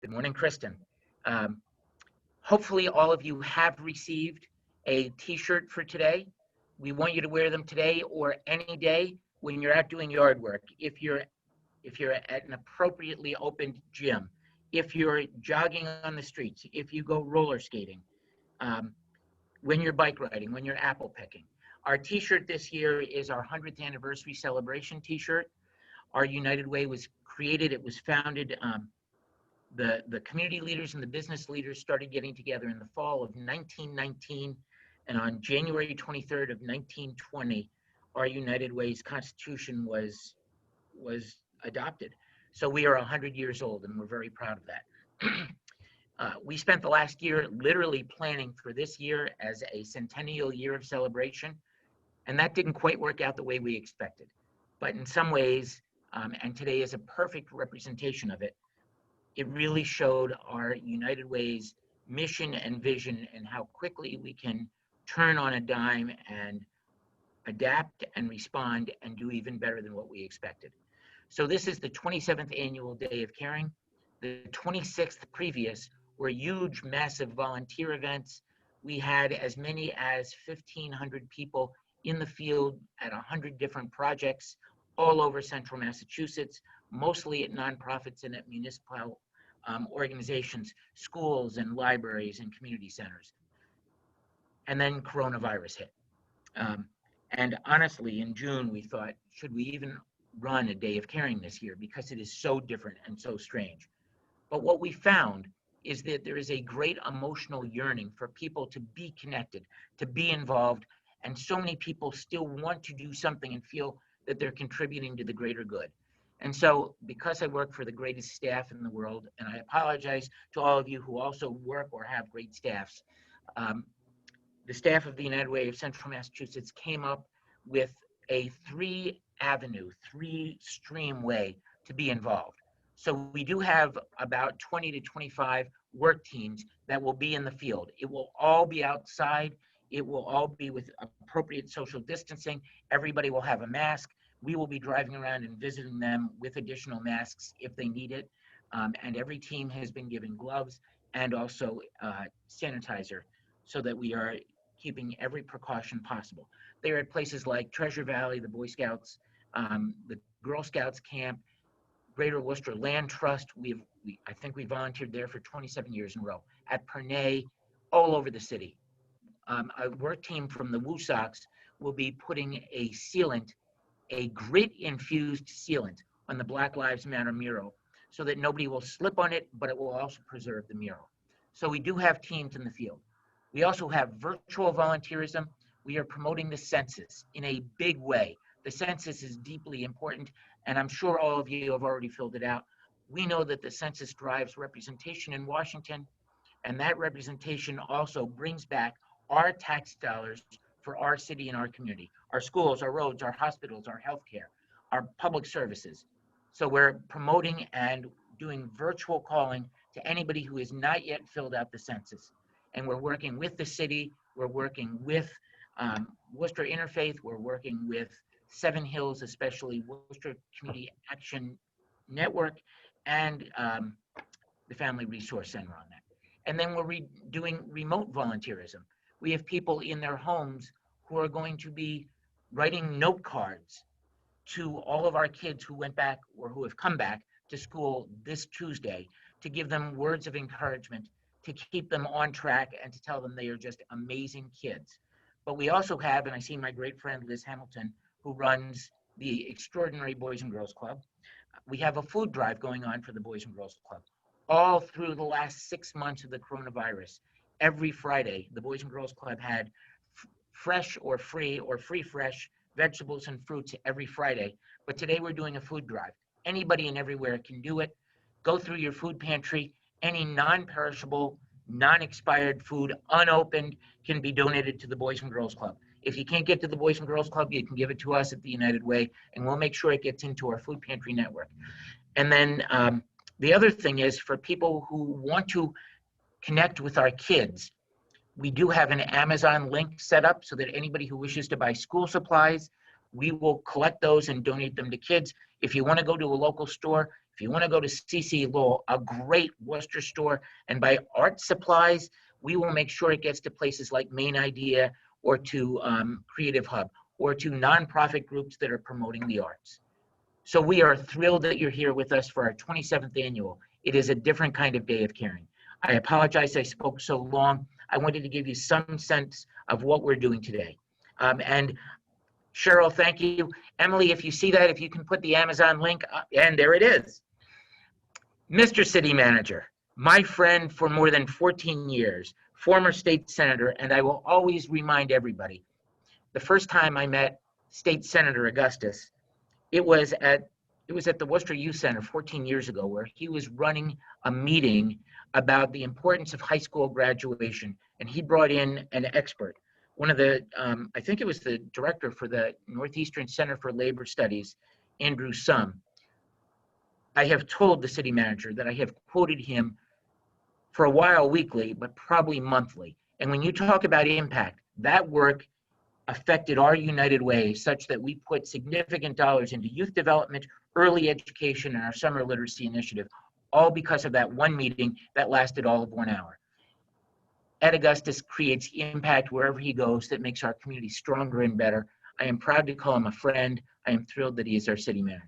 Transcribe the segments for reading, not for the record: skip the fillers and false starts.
Good morning, Kristen. Um, Hopefully all of you have received a t-shirt for today. We want you to wear them today or any day when you're out doing yard work. If you're at an appropriately opened gym, if you're jogging on the streets, if you go roller skating, um, when you're bike riding, when you're apple picking. Our t-shirt this year is our 100th anniversary celebration t-shirt. Our United Way was created, it was founded, the community leaders and the business leaders started getting together in the fall of 1919, and on January 23rd of 1920, our United Way's Constitution was adopted. So we are 100 years old, and we're very proud of that. We spent the last year literally planning for this year as a centennial year of celebration, and that didn't quite work out the way we expected. But in some ways, and today is a perfect representation of it, it really showed our United Way's mission and vision and how quickly we can turn on a dime and adapt and respond and do even better than what we expected. So this is the 27th annual Day of Caring. The 26th previous were huge, massive volunteer events. We had as many as 1,500 people in the field at 100 different projects all over central Massachusetts, mostly at nonprofits and at municipal organizations, schools and libraries and community centers. And then coronavirus hit. And honestly, in June, we thought, should we even run a Day of Caring this year? Because it is so different and so strange. But what we found is that there is a great emotional yearning for people to be connected, to be involved, and so many people still want to do something and feel that they're contributing to the greater good. And so, because I work for the greatest staff in the world, and I apologize to all of you who also work or have great staffs, the staff of the United Way of Central Massachusetts came up with a three-stream way to be involved. So we do have about 20 to 25 work teams that will be in the field. It will all be outside. It will all be with appropriate social distancing. Everybody will have a mask. We will be driving around and visiting them with additional masks if they need it. And every team has been given gloves and also sanitizer so that we are keeping every precaution possible. They are at places like Treasure Valley, the Boy Scouts, the Girl Scouts camp, Greater Worcester Land Trust. I think we volunteered there for 27 years in a row. At Pernay, all over the city. A work team from the Woosocks will be putting a sealant, a grit-infused sealant on the Black Lives Matter mural so that nobody will slip on it, but it will also preserve the mural. So we do have teams in the field. We also have virtual volunteerism. We are promoting the census in a big way. The census is deeply important, and I'm sure all of you have already filled it out. We know that the census drives representation in Washington, and that representation also brings back our tax dollars for our city and our community, our schools, our roads, our hospitals, our healthcare, our public services. So we're promoting and doing virtual calling to anybody who has not yet filled out the census. And we're working with the city, we're working with Worcester Interfaith, we're working with Seven Hills, especially Worcester Community Action Network, and the Family Resource Center on that. And then we're doing remote volunteerism. We have people in their homes who are going to be writing note cards to all of our kids who went back or who have come back to school this Tuesday to give them words of encouragement, to keep them on track and to tell them they are just amazing kids. But we also have, and I see my great friend Liz Hamilton, who runs the Extraordinary Boys and Girls Club. We have a food drive going on for the Boys and Girls Club. All through the last 6 months of the coronavirus, every Friday, the Boys and Girls Club had fresh or free fresh vegetables and fruits every Friday. But today we're doing a food drive. Anybody and everywhere can do it. Go through your food pantry. Any non-perishable, non-expired food, unopened, can be donated to the Boys and Girls Club. If you can't get to the Boys and Girls Club, you can give it to us at the United Way, and we'll make sure it gets into our food pantry network. And then the other thing is, for people who want to connect with our kids, we do have an Amazon link set up so that anybody who wishes to buy school supplies, we will collect those and donate them to kids. If you want to go to a local store, If you want to go to CC Lowell, a great Worcester store, and buy art supplies, we will make sure it gets to places like Main Idea or to Creative Hub or to nonprofit groups that are promoting the arts. So we are thrilled that you're here with us for our 27th annual. It is a different kind of day of caring. I apologize I spoke so long. I wanted to give you some sense of what we're doing today. And Cheryl, thank you. Emily, if you see that, if you can put the Amazon link, and there it is. Mr. City Manager, my friend for more than 14 years, former state senator, and I will always remind everybody, the first time I met State Senator Augustus, it was at the Worcester Youth Center 14 years ago, where he was running a meeting about the importance of high school graduation, and he brought in an expert, one of the, I think it was the director for the Northeastern Center for Labor Studies, Andrew Sum. I have told the city manager that I have quoted him for a while weekly, but probably monthly. And when you talk about impact, that work affected our United Way such that we put significant dollars into youth development, early education, and our summer literacy initiative, all because of that one meeting that lasted all of 1 hour. Ed Augustus creates impact wherever he goes that makes our community stronger and better. I am proud to call him a friend. I am thrilled that he is our city manager.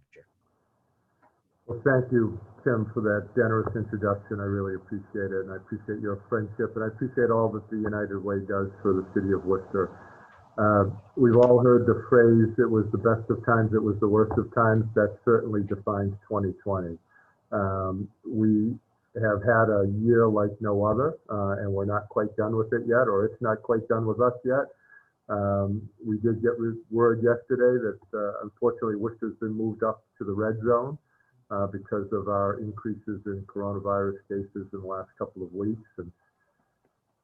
Well, thank you, Tim, for that generous introduction. I really appreciate it, and I appreciate your friendship, and I appreciate all that the United Way does for the city of Worcester. We've all heard the phrase, it was the best of times, it was the worst of times. That certainly defines 2020. We have had a year like no other, and we're not quite done with it yet, or it's not quite done with us yet. We did get word yesterday that unfortunately Worcester's been moved up to the red zone because of our increases in coronavirus cases in the last couple of weeks. And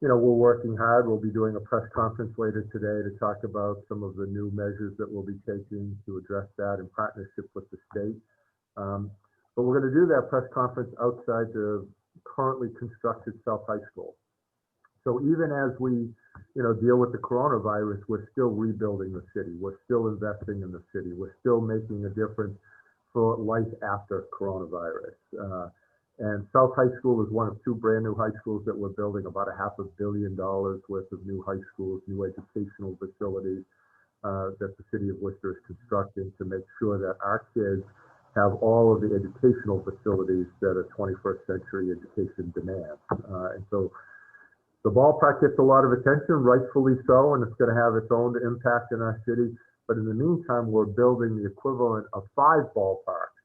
you know, we're working hard. We'll be doing a press conference later today to talk about some of the new measures that we'll be taking to address that in partnership with the state. But we're going to do that press conference outside the currently constructed South High School. So even as we, deal with the coronavirus, we're still rebuilding the city. We're still investing in the city. We're still making a difference for life after coronavirus. And South High School is one of two brand new high schools that we're building, about $500 million worth of new high schools, new educational facilities that the city of Worcester is constructing to make sure that our kids have all of the educational facilities that a 21st century education demands. And so the ballpark gets a lot of attention, rightfully so, and it's going to have its own impact in our city. But in the meantime, we're building the equivalent of 5 ballparks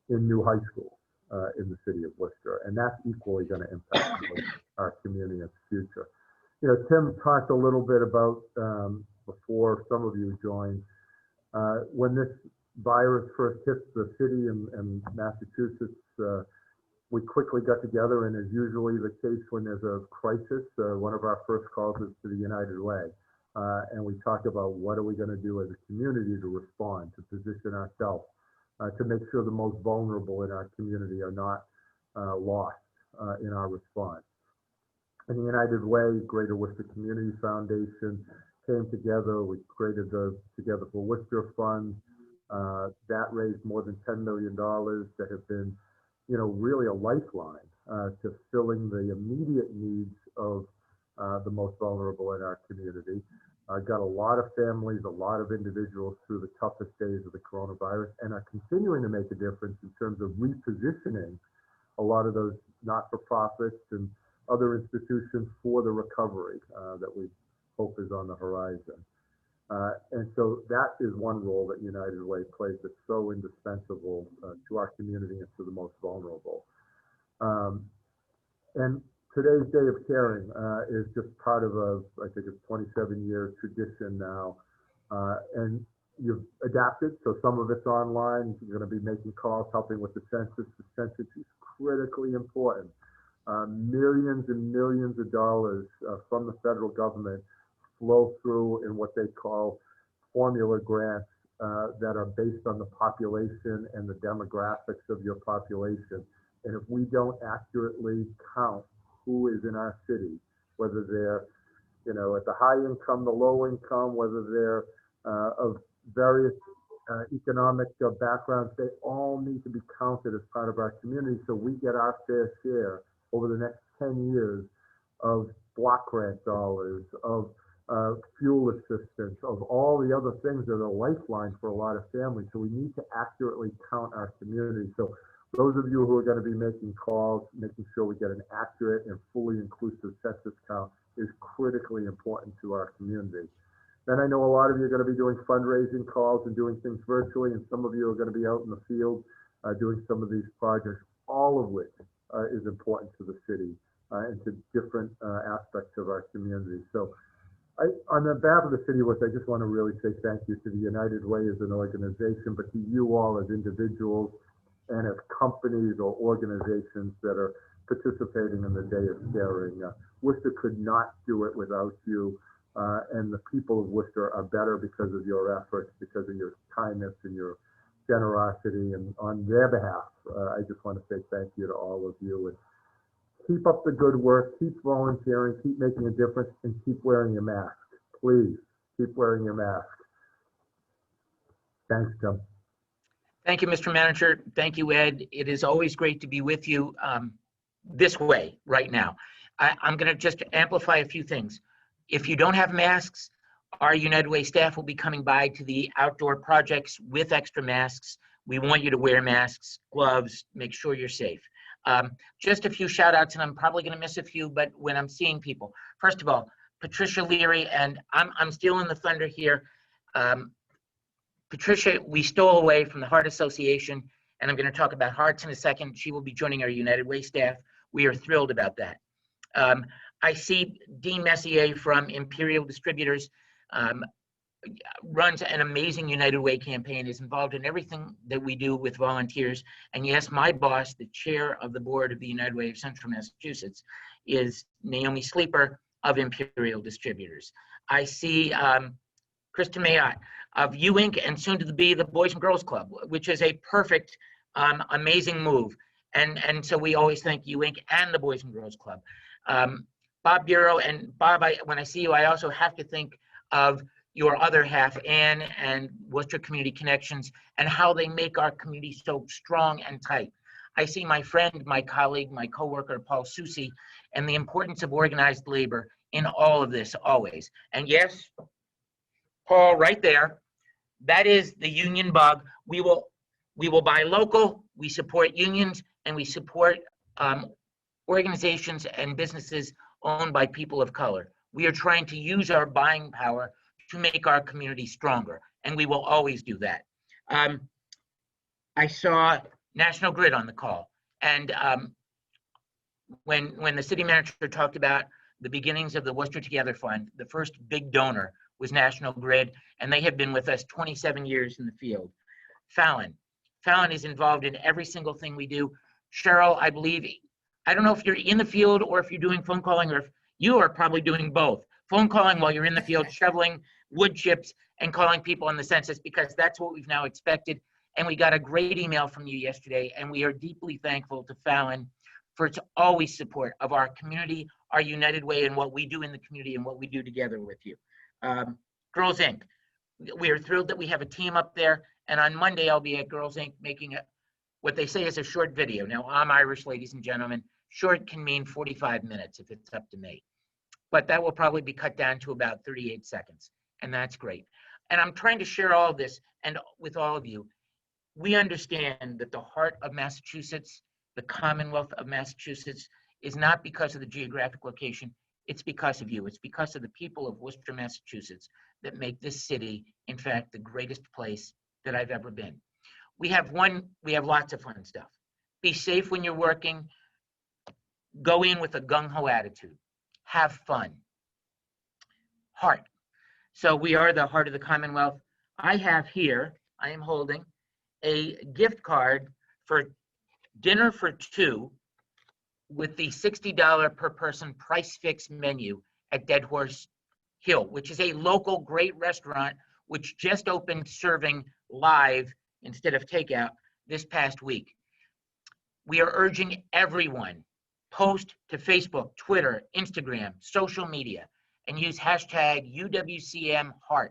in new high schools in the city of Worcester, and that's equally going to impact our community in the future. Tim talked a little bit about, before some of you joined, when this virus first hit the city and Massachusetts, we quickly got together, and as usually the case when there's a crisis, one of our first calls is to the United Way. And we talk about what are we going to do as a community to respond, to position ourselves, to make sure the most vulnerable in our community are not lost in our response. And the United Way, Greater Worcester Community Foundation came together. We created the Together for Worcester Fund. That raised more than $10 million that have been, really a lifeline to filling the immediate needs of the most vulnerable in our community. Got a lot of families, a lot of individuals through the toughest days of the coronavirus, and are continuing to make a difference in terms of repositioning a lot of those not-for-profits and other institutions for the recovery that we hope is on the horizon. And so that is one role that United Way plays that's so indispensable to our community and to the most vulnerable. And today's Day of Caring is just part of I think it's 27-year tradition now. And you've adapted, so some of it's online. You're going to be making calls, helping with the census. The census is critically important. Millions and millions of dollars from the federal government flow through in what they call formula grants that are based on the population and the demographics of your population. And if we don't accurately count who is in our city, whether they're, at the high income, the low income, whether they're of various economic backgrounds, they all need to be counted as part of our community so we get our fair share over the next 10 years of block grant dollars, of fuel assistance, of all the other things that are a lifeline for a lot of families. So we need to accurately count our community. So those of you who are going to be making calls, making sure we get an accurate and fully inclusive census count is critically important to our community. Then I know a lot of you are going to be doing fundraising calls and doing things virtually, and some of you are going to be out in the field doing some of these projects, all of which is important to the city and to different aspects of our community. So on the behalf of the city of Worcester, I just want to really say thank you to the United Way as an organization, but to you all as individuals and as companies or organizations that are participating in the Day of Caring. Worcester could not do it without you. And the people of Worcester are better because of your efforts, because of your kindness and your generosity. And on their behalf, I just want to say thank you to all of you. And keep up the good work, keep volunteering, keep making a difference, and keep wearing your mask. Please, keep wearing your mask. Thanks, Tim. Thank you, Mr. Manager. Thank you, Ed. It is always great to be with you this way right now. I'm going to just amplify a few things. If you don't have masks, our United Way staff will be coming by to the outdoor projects with extra masks. We want you to wear masks, gloves, make sure you're safe. Just a few shout outs, and I'm probably going to miss a few, but when I'm seeing people, first of all, Patricia Leary, and I'm stealing the thunder here. Patricia, we stole away from the Heart Association, and I'm going to talk about hearts in a second. She will be joining our United Way staff. We are thrilled about that. I see Dean Messier from Imperial Distributors runs an amazing United Way campaign, is involved in everything that we do with volunteers. And yes, my boss, the chair of the board of the United Way of Central Massachusetts, is Naomi Sleeper of Imperial Distributors. I see Kristen Mayotte of U Inc. and soon to be the Boys and Girls Club, which is a perfect, amazing move. And so we always thank U Inc. and the Boys and Girls Club. Bob Bureau, and Bob, when I see you, I also have to think of your other half, Ann and Worcester Community Connections, and how they make our community so strong and tight. I see my friend, my colleague, my coworker, Paul Soucy, and the importance of organized labor in all of this always. And yes, Paul, right there, that is the union bug. We will buy local, we support unions, and we support organizations and businesses owned by people of color. We are trying to use our buying power to make our community stronger, and we will always do that. I saw National Grid on the call, and when the city manager talked about the beginnings of the Worcester Together Fund, the first big donor was National Grid, and they have been with us 27 years in the field. Fallon is involved in every single thing we do. Cheryl, I believe, I don't know if you're in the field or if you're doing phone calling, or if you are probably doing both. Phone calling while you're in the field, shoveling wood chips and calling people on the census, because that's what we've now expected. And we got a great email from you yesterday, and we are deeply thankful to Fallon for its always support of our community, our United Way, and what we do in the community and what we do together with you. Girls Inc. We are thrilled that we have a team up there, and on Monday I'll be at Girls Inc. making what they say is a short video. Now, I'm Irish, ladies and gentlemen. Short can mean 45 minutes if it's up to me. But that will probably be cut down to about 38 seconds, and that's great. And I'm trying to share all of this and with all of you. We understand that the heart of Massachusetts, the Commonwealth of Massachusetts, is not because of the geographic location. It's because of you. It's because of the people of Worcester, Massachusetts, that make this city, in fact, the greatest place that I've ever been. We have lots of fun stuff. Be safe when you're working. Go in with a gung-ho attitude. Have fun. Heart. So we are the heart of the Commonwealth. I am holding a gift card for dinner for two with the $60 per person price fix menu at Dead Horse Hill, which is a local great restaurant which just opened serving live instead of takeout this past week. We are urging everyone, post to Facebook, Twitter, Instagram, social media, and use hashtag UWCMHeart.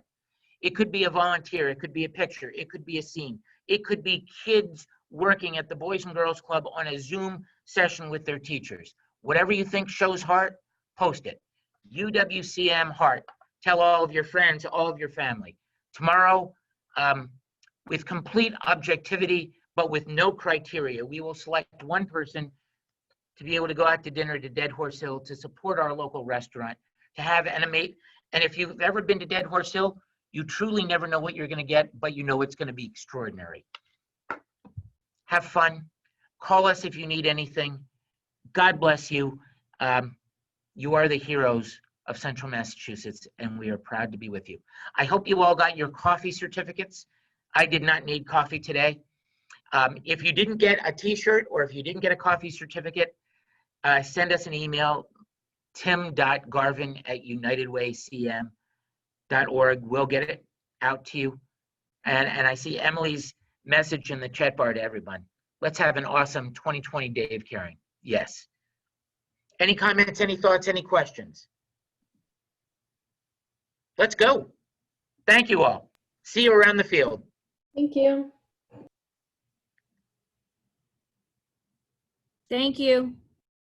It could be a volunteer, it could be a picture, it could be a scene, it could be kids working at the Boys and Girls Club on a Zoom session with their teachers. Whatever you think shows heart, post it. UWCM Heart. Tell all of your friends, all of your family. Tomorrow, with complete objectivity, but with no criteria, we will select one person to be able to go out to dinner to Dead Horse Hill to support our local restaurant, to have animate. And if you've ever been to Dead Horse Hill, you truly never know what you're going to get, but you know it's going to be extraordinary. Have fun. Call us if you need anything. God bless you. You are the heroes of Central Massachusetts, and we are proud to be with you. I hope you all got your coffee certificates. I did not need coffee today. If you didn't get a t-shirt or if you didn't get a coffee certificate, send us an email, tim.garvin@unitedwaycm.org. We'll get it out to you. And I see Emily's message in the chat bar to everyone. Let's have an awesome 2020 day of caring. Yes. Any comments, any thoughts, any questions? Let's go. Thank you all. See you around the field. Thank you. Thank you.